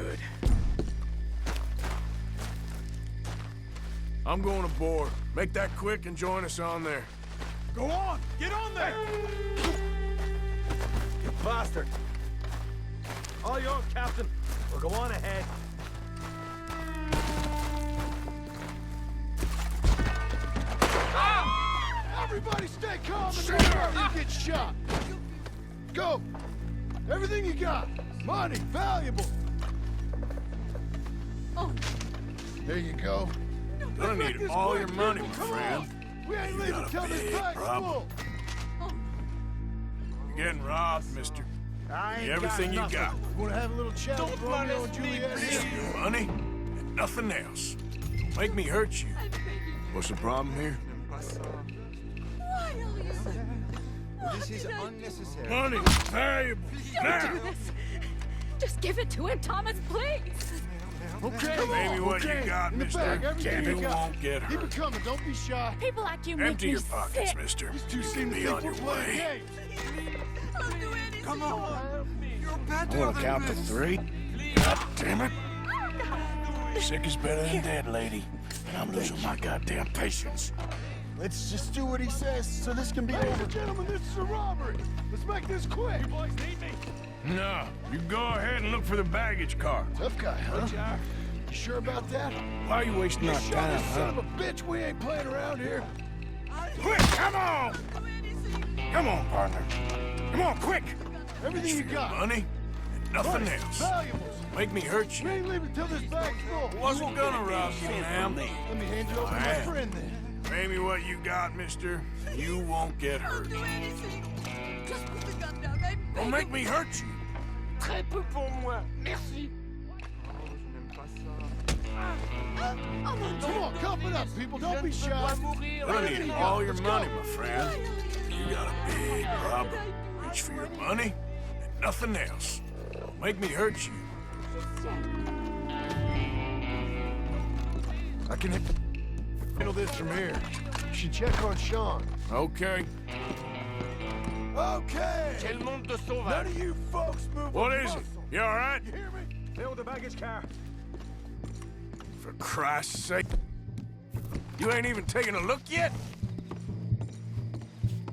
good. I'm going aboard. Make that quick and join us on there. Go on! Get on there! You bastard! All yours, Captain. We'll go on ahead. Everybody stay calm and don't hurt you get shot. Go. Everything you got. Money, valuable. Oh. There you go. I need all your money, my friend. We ain't leaving till this bag's full. You're getting robbed, mister. Everything you got. Wanna have a little chat with Romeo and Juliet Just here? your money and nothing else. Don't make me hurt you. What's the problem here? Why are you so... This is unnecessary. Money, valuable. Don't do this! Just give it to him, Thomas, please! Okay, Maybe what you got, In the mister. bag, everything You you got. won't get Keep it hurt. coming, don't be shy. People like you make Empty me your pockets, sick. mister. These two You seem can to be think on we're your playing way. games. I'll do anything. Come on! You're better I want to count to 3. God damn it. Sick is better than dead, lady. And I'm losing my goddamn patience. Let's just do what he says so this can be over. Ladies and gentlemen, this is a robbery. Let's make this quick. You boys need me? No, you go ahead and look for the baggage car. Tough guy, huh? You sure about that? Why are you wasting our Shut time, this son huh? of a bitch. We ain't playing around here. Quick, come on! Come on, partner. Come on, quick! Everything you got. Money and nothing Money, else. valuables. Make me hurt We you. ain't leaving till this bag's full. Wasn't gonna rob you, ma'am. Let me hand you over to my Alright. friend then. Pay me what you got, mister. You won't get I'll hurt. do anything. Just put the gun down. I beg Don't you. make me hurt you. Très peu pour moi. Merci. Come on, cup it up, people. Don't be shy. I need all your money, my friend. You got a big problem. Reach for your money and nothing else. Don't make me hurt you. I can handle this from here. You should check on Sean. Okay. Okay. Quel monde de None sauvages. of you folks move. What a is it? muscle. You all right? You hear me? Fill the baggage car. For Christ's sake. You ain't even taking a look yet?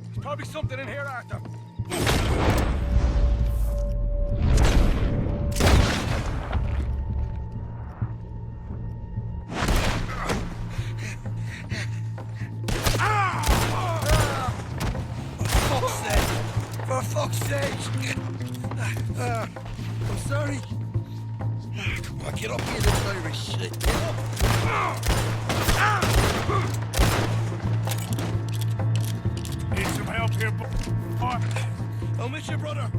There's probably something in here, Arthur. For fuck's sake! I'm sorry. Come on, get up here, this Irish shit. Get up! Need some help here, boy? I'll miss you, brother.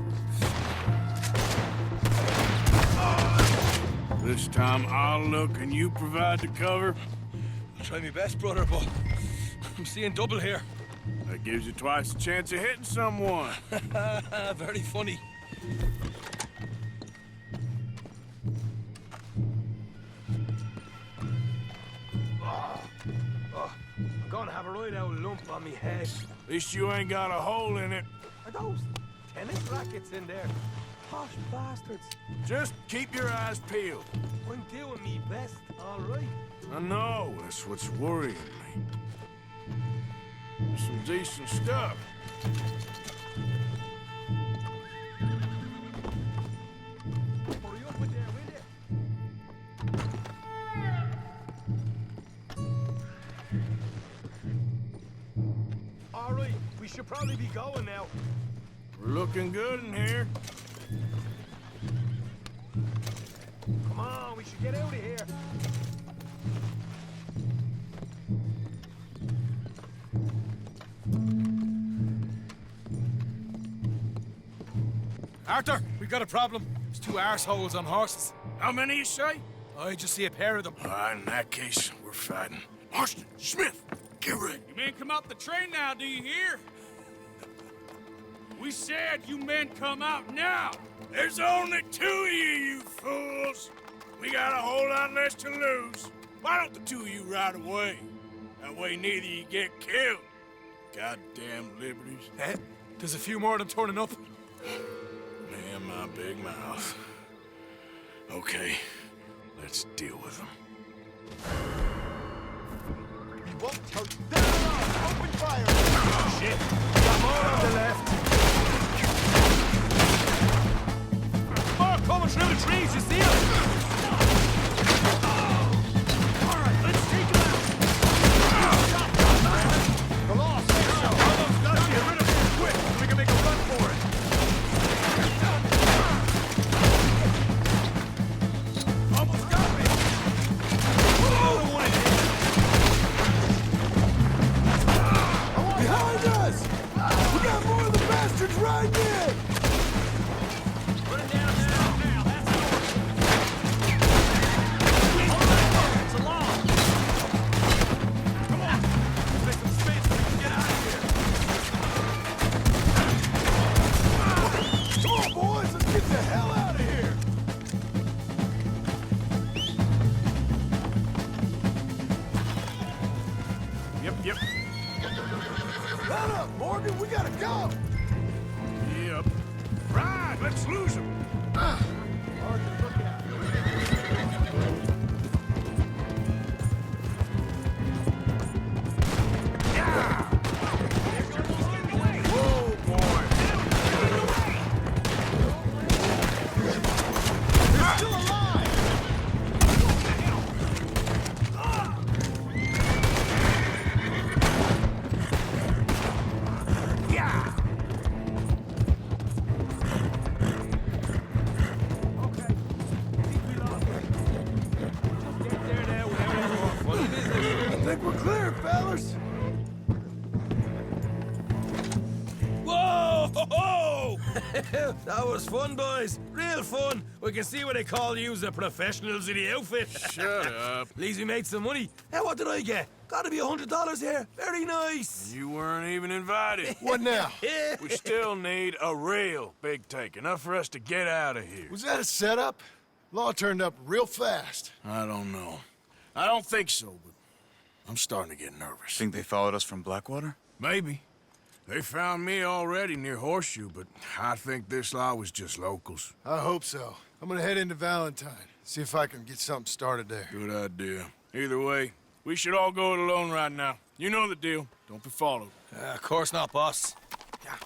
This time I'll look and you provide the cover. I'll try my best, brother, but I'm seeing double here. That gives you twice the chance of hitting someone. Very funny. I'm gonna have a right old lump on me head. At least you ain't got a hole in it. Are those tennis rackets in there? Posh bastards. Just keep your eyes peeled. I'm doing me best, all right. I know, that's what's worrying me. Some decent stuff. Hurry up with there, will you? All right, we should probably be going now. We're looking good in here. Come on, we should get out of here. Arthur, we got a problem. There's 2 arseholes on horses. How many you say? I just see a pair of them. All right, in that case, we're fighting. Marston, Smith, get ready. You men come out the train now, do you hear? We said you men come out now. There's only 2 of you fools. We got a whole lot less to lose. Why don't the 2 of you ride away? That way neither of you get killed. Goddamn liberties. Eh? There's a few more of them turning up. Man, my big mouth. Okay, let's deal with them. We won't tell you. They're alive! Open fire! Shit! Got more on the left. More coming through the trees, you see them? All right, let's take them out. The law says so. Almost got you. Get rid of him quick. We can make a run for it. Almost got me. Another one hit. Behind us! We got more of the bastards right in! Put it down now. That's ours. Hold on. It's a law. Come on. Let's make some space so we can get out of here. Come on, boys! Let's get the hell out of here! Yep. Line up, Morgan! We gotta go! Yep. Right, let's lose them. Morgan, look out! Whoa, boy. They're still alive! Okay. Get there now. Whatever. Funny business. I think we're clear, fellas! Whoa! Ho, ho! That was fun, boys. Real fun. We can see what they call you the professionals of the outfit. Shut up. At least we made some money. Hey, what did I get? Gotta be $100 here. Very nice. You weren't even invited. What now? We still need a real big take, enough for us to get out of here. Was that a setup? Law turned up real fast. I don't know. I don't think so, but I'm starting to get nervous. Think they followed us from Blackwater? Maybe. They found me already near Horseshoe, but I think this lot was just locals. I hope so. I'm gonna head into Valentine. See if I can get something started there. Good idea. Either way, we should all go it alone right now. You know the deal. Don't be followed. Of course not, boss. Yeah.